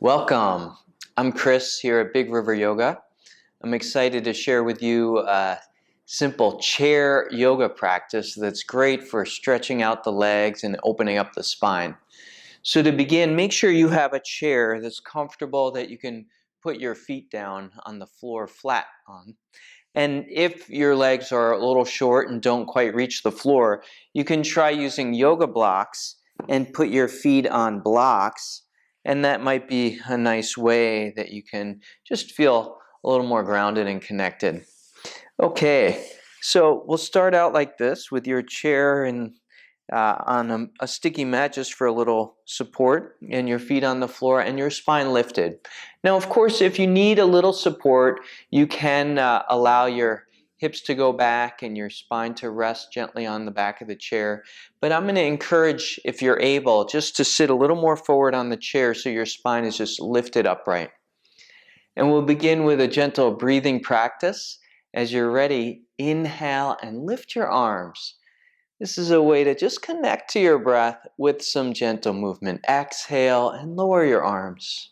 Welcome. I'm Chris here at Big River Yoga. I'm excited to share with you a simple chair yoga practice that's great for stretching out the legs and opening up the spine. So to begin, make sure you have a chair that's comfortable that you can put your feet down on the floor flat on. And if your legs are a little short and don't quite reach the floor, you can try using yoga blocks and put your feet on blocks. And that might be a nice way that you can just feel a little more grounded and connected. Okay, so we'll start out like this with your chair and on a sticky mat just for a little support, and your feet on the floor and your spine lifted. Now, of course, if you need a little support, you can allow your hips to go back and your spine to rest gently on the back of the chair. But I'm going to encourage, if you're able, just to sit a little more forward on the chair so your spine is just lifted upright. And we'll begin with a gentle breathing practice. As you're ready, inhale and lift your arms. This is a way to just connect to your breath with some gentle movement. Exhale and lower your arms.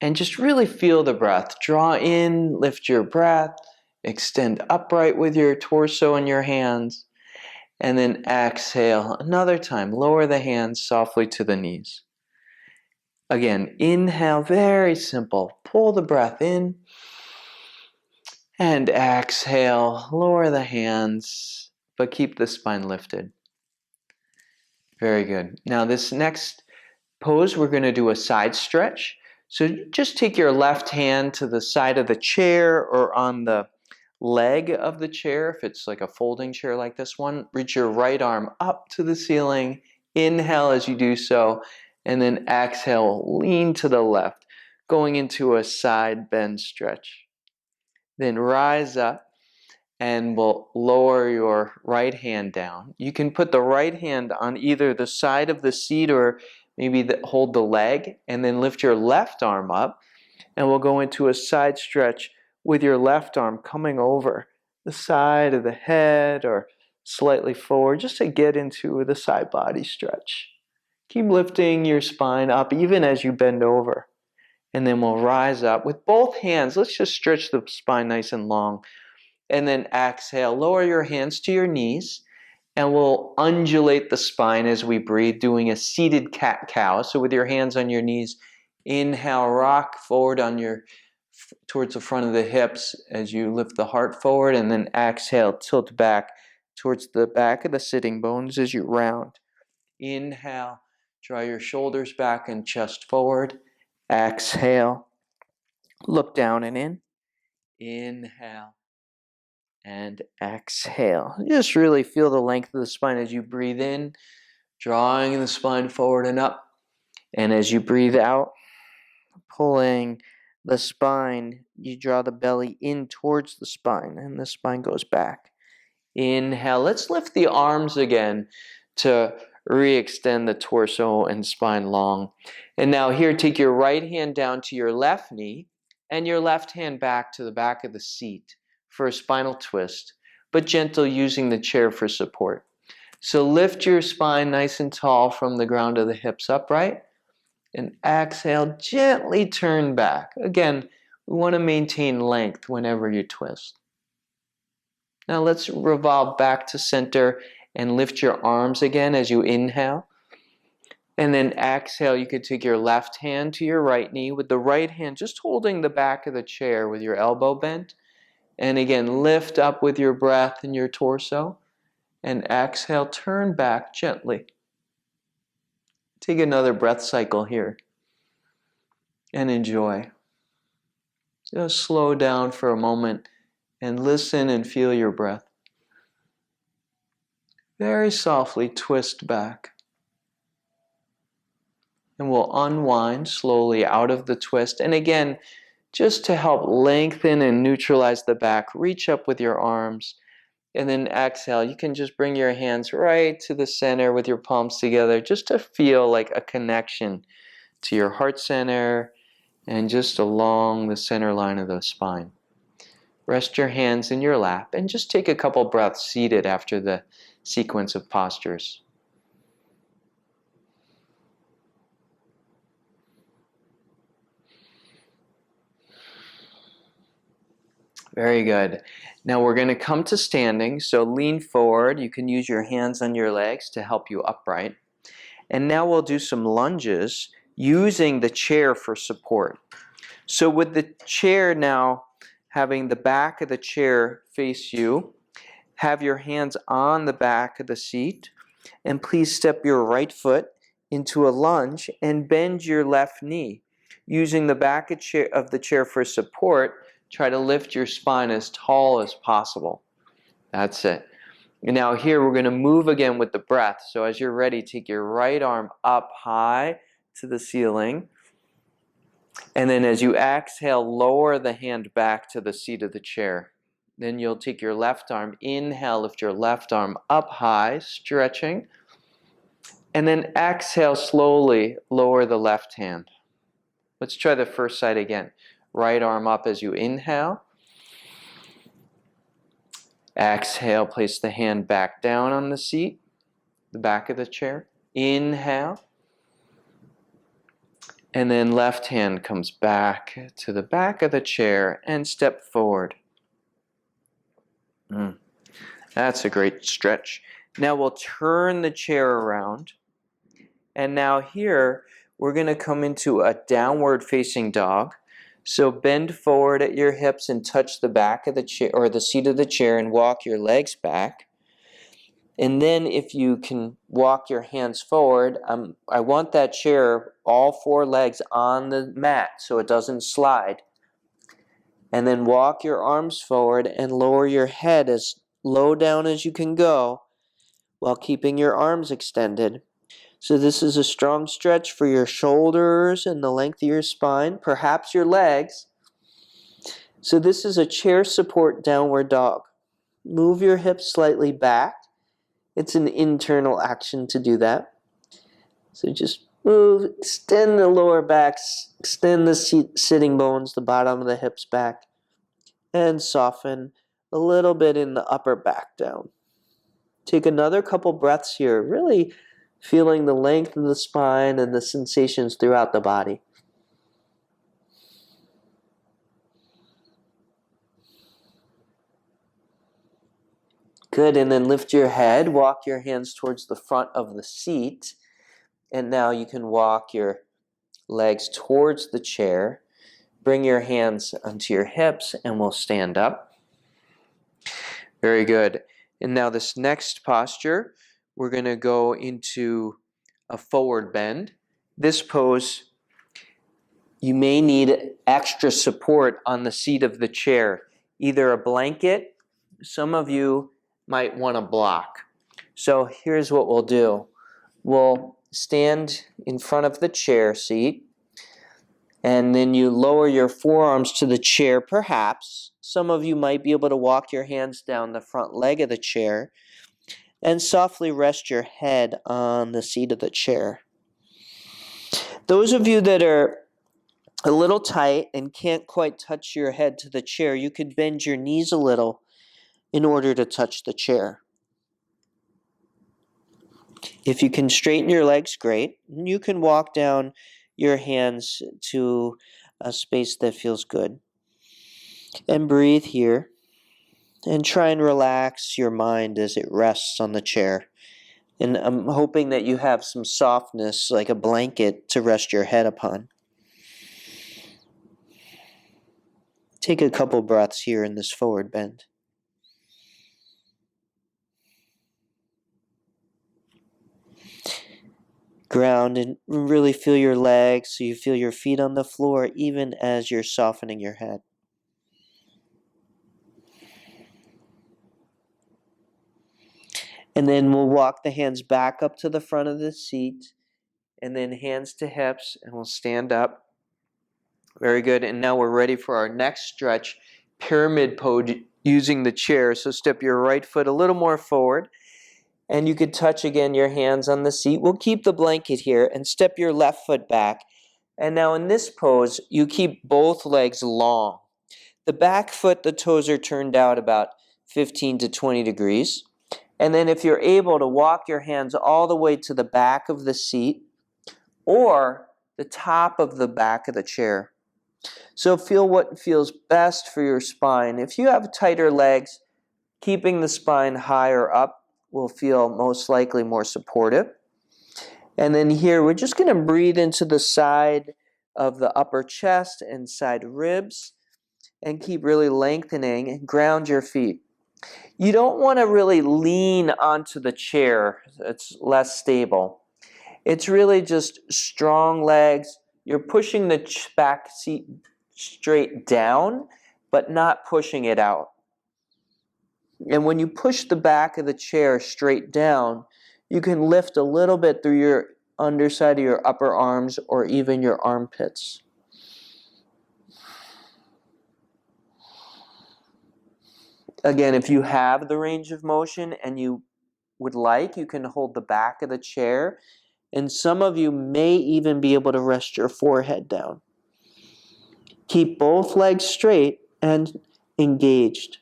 And just really feel the breath. Draw in, lift your breath, extend upright with your torso and your hands. And then exhale another time. Lower the hands softly to the knees. Again, inhale, very simple. Pull the breath in. And exhale, lower the hands, but keep the spine lifted. Very good. Now this next pose, we're going to do a side stretch. So just take your left hand to the side of the chair or on the leg of the chair, if it's like a folding chair like this one. Reach your right arm up to the ceiling. Inhale as you do so, and then exhale, lean to the left, going into a side bend stretch. Then rise up and we'll lower your right hand down. You can put the right hand on either the side of the seat or maybe hold the leg, and then lift your left arm up, and we'll go into a side stretch with your left arm coming over the side of the head or slightly forward, just to get into the side body stretch. Keep lifting your spine up even as you bend over. And then we'll rise up with both hands. Let's just stretch the spine nice and long. And then exhale, lower your hands to your knees, and we'll undulate the spine as we breathe, doing a seated cat-cow. So with your hands on your knees, inhale, rock forward towards the front of the hips as you lift the heart forward, and then exhale, tilt back towards the back of the sitting bones as you round. Inhale, draw your shoulders back and chest forward. Exhale, look down and in. Inhale and exhale. Just really feel the length of the spine as you breathe in, drawing the spine forward and up. And as you breathe out, pulling the spine, you draw the belly in towards the spine, and the spine goes back. Inhale. Let's lift the arms again to re-extend the torso and spine long. And now here, take your right hand down to your left knee and your left hand back to the back of the seat for a spinal twist, but gentle, using the chair for support. So lift your spine nice and tall from the ground of the hips upright, and exhale, gently turn back. Again, we want to maintain length whenever you twist. Now let's revolve back to center and lift your arms again as you inhale. And then exhale, you could take your left hand to your right knee with the right hand just holding the back of the chair with your elbow bent. And again, lift up with your breath and your torso. And exhale, turn back gently. Take another breath cycle here. And enjoy. Just slow down for a moment and listen and feel your breath. Very softly twist back. And we'll unwind slowly out of the twist. And again, just to help lengthen and neutralize the back, reach up with your arms. And then exhale. You can just bring your hands right to the center with your palms together, just to feel like a connection to your heart center and just along the center line of the spine. Rest your hands in your lap and just take a couple breaths seated after the sequence of postures. Very good. Now we're going to come to standing. So lean forward. You can use your hands on your legs to help you upright. And now we'll do some lunges using the chair for support. So with the chair now, having the back of the chair face you, have your hands on the back of the seat, and please step your right foot into a lunge and bend your left knee. Using the back of the chair for support, try to lift your spine as tall as possible. That's it. And now here we're going to move again with the breath. So as you're ready, take your right arm up high to the ceiling. And then as you exhale, lower the hand back to the seat of the chair. Then you'll take your left arm, inhale, lift your left arm up high, stretching. And then exhale, slowly lower the left hand. Let's try the first side again. Right arm up as you inhale. Exhale, place the hand back down on the seat, the back of the chair. Inhale. And then left hand comes back to the back of the chair and step forward. That's a great stretch. Now we'll turn the chair around. And now here, we're going to come into a downward facing dog. So bend forward at your hips and touch the back of the chair or the seat of the chair and walk your legs back. And then if you can walk your hands forward, I want that chair, all four legs on the mat so it doesn't slide. And then walk your arms forward and lower your head as low down as you can go while keeping your arms extended. So this is a strong stretch for your shoulders and the length of your spine, perhaps your legs. So this is a chair support downward dog. Move your hips slightly back. It's an internal action to do that. So just move, extend the lower back, extend the sitting bones, the bottom of the hips back, and soften a little bit in the upper back down. Take another couple breaths here, really feeling the length of the spine and the sensations throughout the body. Good, and then lift your head, walk your hands towards the front of the seat, and now you can walk your legs towards the chair. Bring your hands onto your hips and we'll stand up. Very good. And now this next posture, we're going to go into a forward bend. This pose, you may need extra support on the seat of the chair, either a blanket. Some of you might want a block. So here's what we'll do. We'll stand in front of the chair seat, and then you lower your forearms to the chair, perhaps. Some of you might be able to walk your hands down the front leg of the chair and softly rest your head on the seat of the chair. Those of you that are a little tight and can't quite touch your head to the chair, you could bend your knees a little in order to touch the chair. If you can straighten your legs, great. You can walk down your hands to a space that feels good. And breathe here. And try and relax your mind as it rests on the chair. And I'm hoping that you have some softness, like a blanket, to rest your head upon. Take a couple breaths here in this forward bend. Ground and really feel your legs so you feel your feet on the floor even as you're softening your head. And then we'll walk the hands back up to the front of the seat and then hands to hips and we'll stand up. Very good. And now we're ready for our next stretch, pyramid pose using the chair. So step your right foot a little more forward. And you could touch again your hands on the seat. We'll keep the blanket here and step your left foot back. And now in this pose, you keep both legs long. The back foot, the toes are turned out about 15 to 20 degrees. And then if you're able to walk your hands all the way to the back of the seat or the top of the back of the chair. So feel what feels best for your spine. If you have tighter legs, keeping the spine higher up will feel most likely more supportive. And then here, we're just going to breathe into the side of the upper chest and side ribs and keep really lengthening and ground your feet. You don't want to really lean onto the chair. It's less stable. It's really just strong legs. You're pushing the back seat straight down, but not pushing it out. And when you push the back of the chair straight down, you can lift a little bit through your underside of your upper arms or even your armpits. Again, if you have the range of motion and you would like, you can hold the back of the chair, and some of you may even be able to rest your forehead down. Keep both legs straight and engaged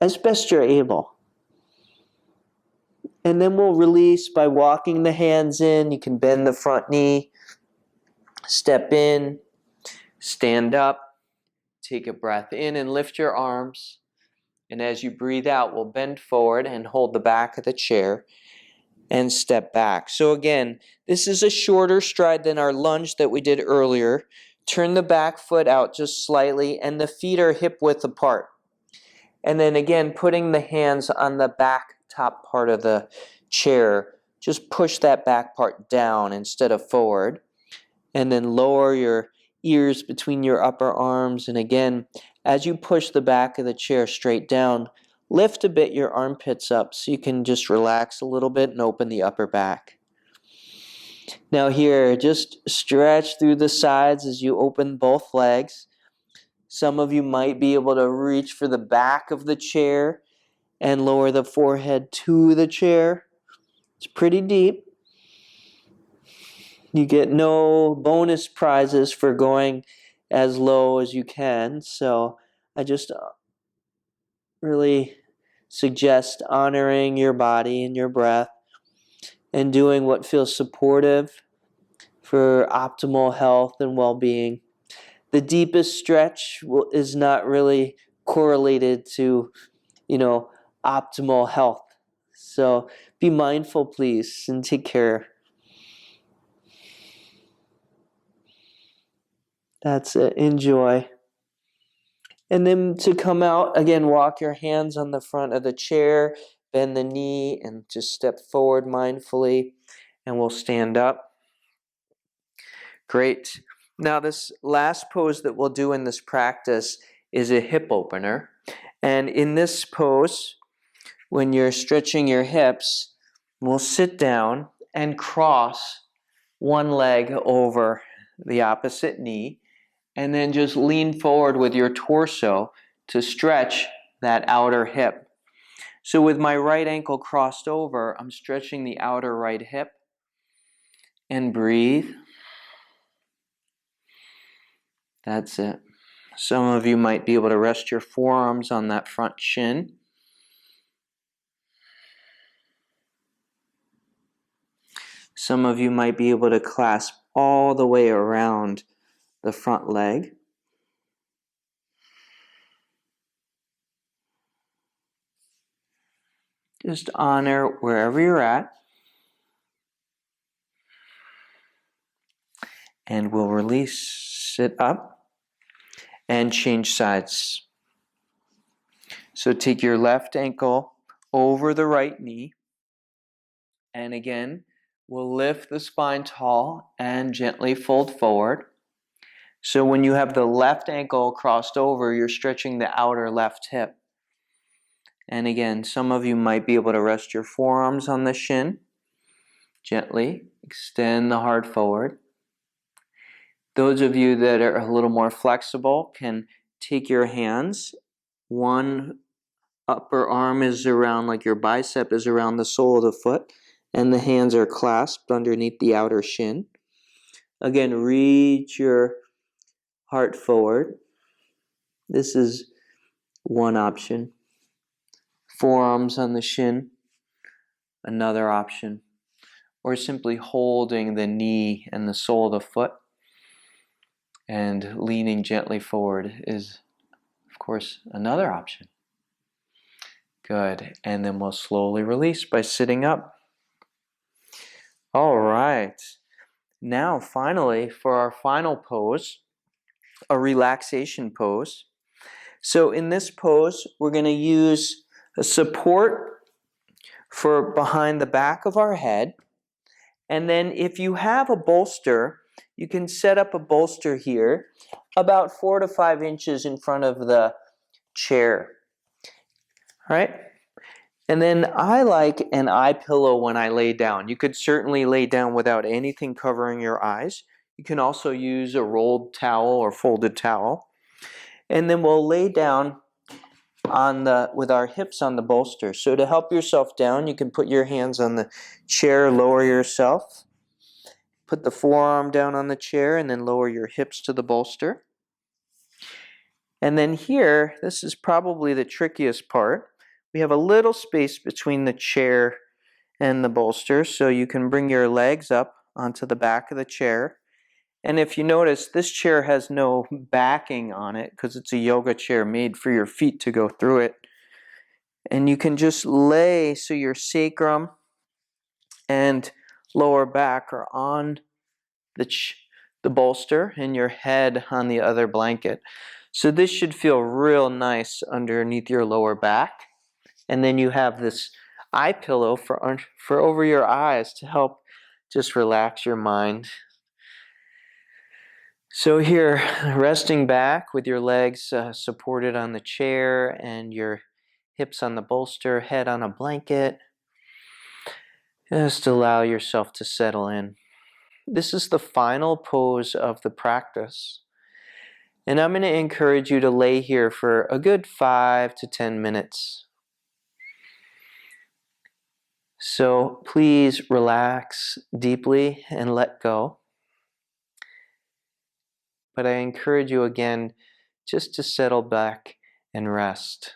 as best you're able. And then we'll release by walking the hands in. You can bend the front knee, step in, stand up, take a breath in and lift your arms. And as you breathe out, we'll bend forward and hold the back of the chair and step back. So again, this is a shorter stride than our lunge that we did earlier. Turn the back foot out just slightly and the feet are hip width apart. And then again, putting the hands on the back top part of the chair, just push that back part down instead of forward. And then lower your ears between your upper arms. And again, as you push the back of the chair straight down, lift a bit your armpits up so you can just relax a little bit and open the upper back. Now here, just stretch through the sides as you open both legs. Some of you might be able to reach for the back of the chair and lower the forehead to the chair. It's pretty deep. You get no bonus prizes for going as low as you can, so I just really suggest honoring your body and your breath and doing what feels supportive for optimal health and well-being. The deepest stretch is not really correlated to, optimal health. So be mindful, please, and take care. That's it. Enjoy. And then to come out, again, walk your hands on the front of the chair, bend the knee, and just step forward mindfully, and we'll stand up. Great. Now, this last pose that we'll do in this practice is a hip opener. And in this pose, when you're stretching your hips, we'll sit down and cross one leg over the opposite knee, and then just lean forward with your torso to stretch that outer hip. So with my right ankle crossed over, I'm stretching the outer right hip, and breathe. That's it. Some of you might be able to rest your forearms on that front shin. Some of you might be able to clasp all the way around the front leg. Just honor wherever you're at. And we'll release, sit up, and change sides. So take your left ankle over the right knee. And again, we'll lift the spine tall and gently fold forward. So when you have the left ankle crossed over, you're stretching the outer left hip. And again, some of you might be able to rest your forearms on the shin. Gently extend the heart forward. Those of you that are a little more flexible can take your hands. One upper arm is around, like your bicep is around the sole of the foot, and the hands are clasped underneath the outer shin. Again, reach your heart forward. This is one option. Forearms on the shin, another option. Or simply holding the knee and the sole of the foot. And leaning gently forward is, of course, another option. Good. And then we'll slowly release by sitting up. All right. Now, finally, for our final pose, a relaxation pose. So in this pose, we're going to use a support for behind the back of our head. And then if you have a bolster, you can set up a bolster here about 4 to 5 inches in front of the chair. All right? And then I like an eye pillow when I lay down. You could certainly lay down without anything covering your eyes. You can also use a rolled towel or folded towel. And then we'll lay down with our hips on the bolster. So to help yourself down, you can put your hands on the chair, lower yourself. Put the forearm down on the chair and then lower your hips to the bolster. And then here, this is probably the trickiest part. We have a little space between the chair and the bolster, so you can bring your legs up onto the back of the chair. And if you notice, this chair has no backing on it because it's a yoga chair made for your feet to go through it. And you can just lay so your sacrum and lower back are on the bolster and your head on the other blanket. So this should feel real nice underneath your lower back. And then you have this eye pillow for over your eyes to help just relax your mind. So here, resting back with your legs supported on the chair and your hips on the bolster, head on a blanket. Just allow yourself to settle in. This is the final pose of the practice. And I'm going to encourage you to lay here for a good 5 to 10 minutes. So please relax deeply and let go. But I encourage you again just to settle back and rest.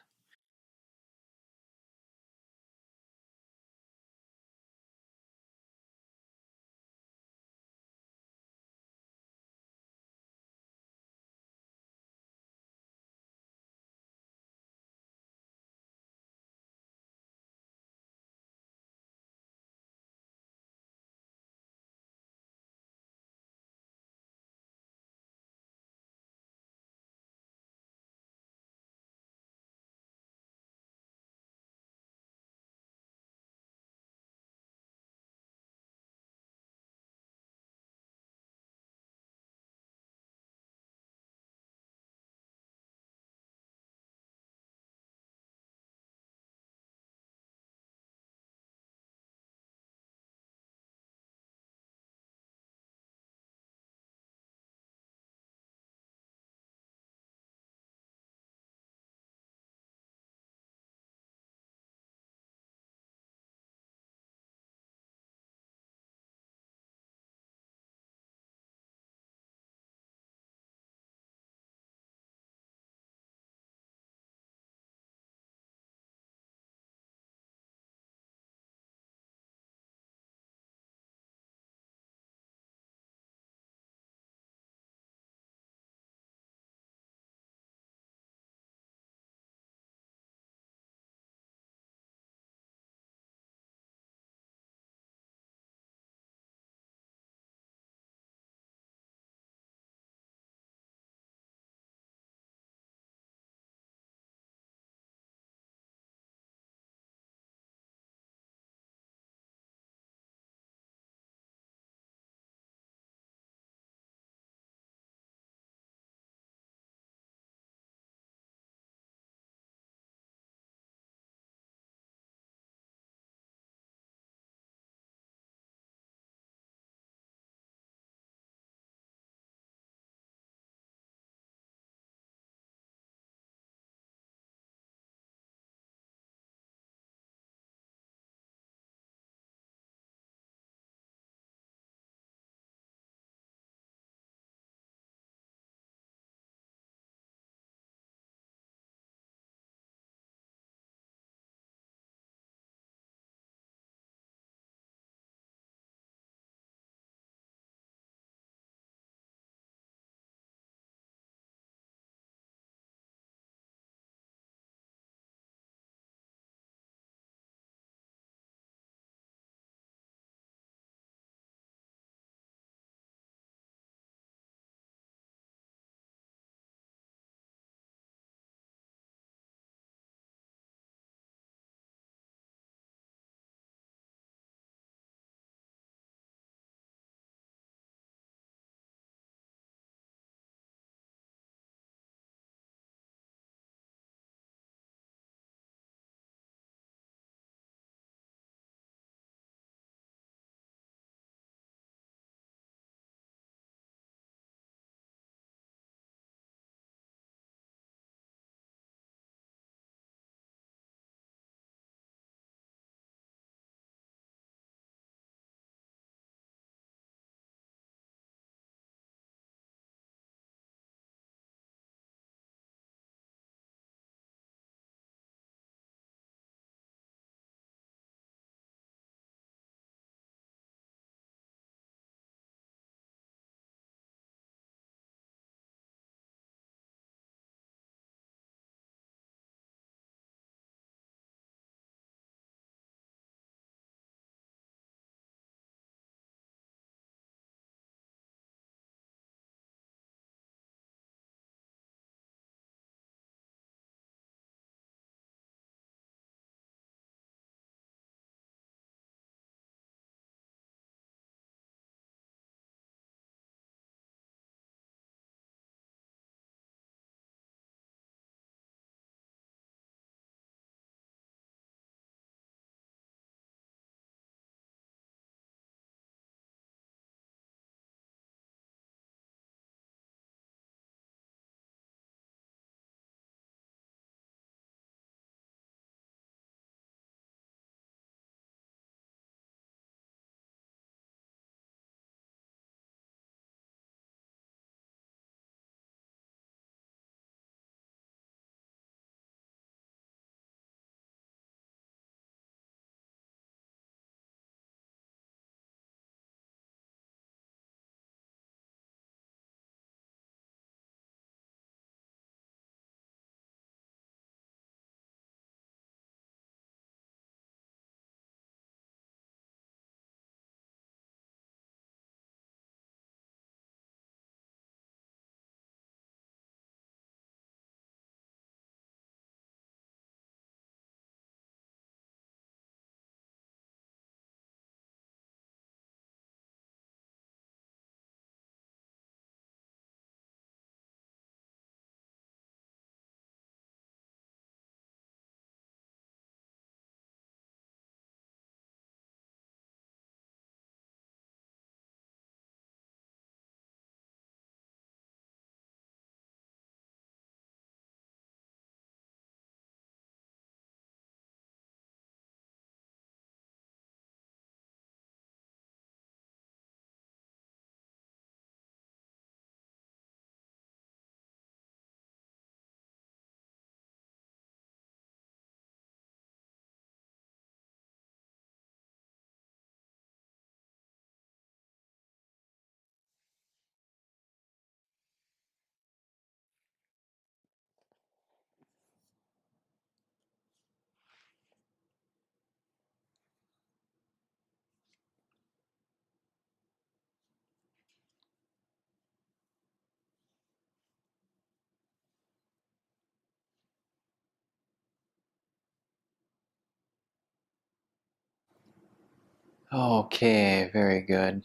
Okay, very good.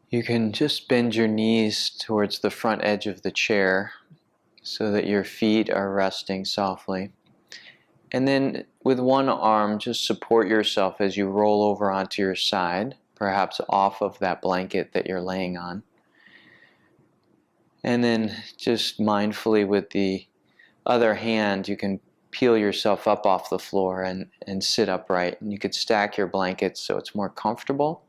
You can just bend your knees towards the front edge of the chair so that your feet are resting softly. And then with one arm, just support yourself as you roll over onto your side, perhaps off of that blanket that you're laying on. And then just mindfully with the other hand, you can peel yourself up off the floor and sit upright. And you could stack your blankets so it's more comfortable.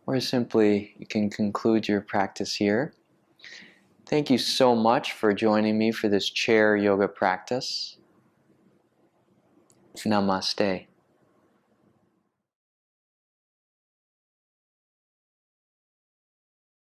Or simply, you can conclude your practice here. Thank you so much for joining me for this chair yoga practice. Namaste.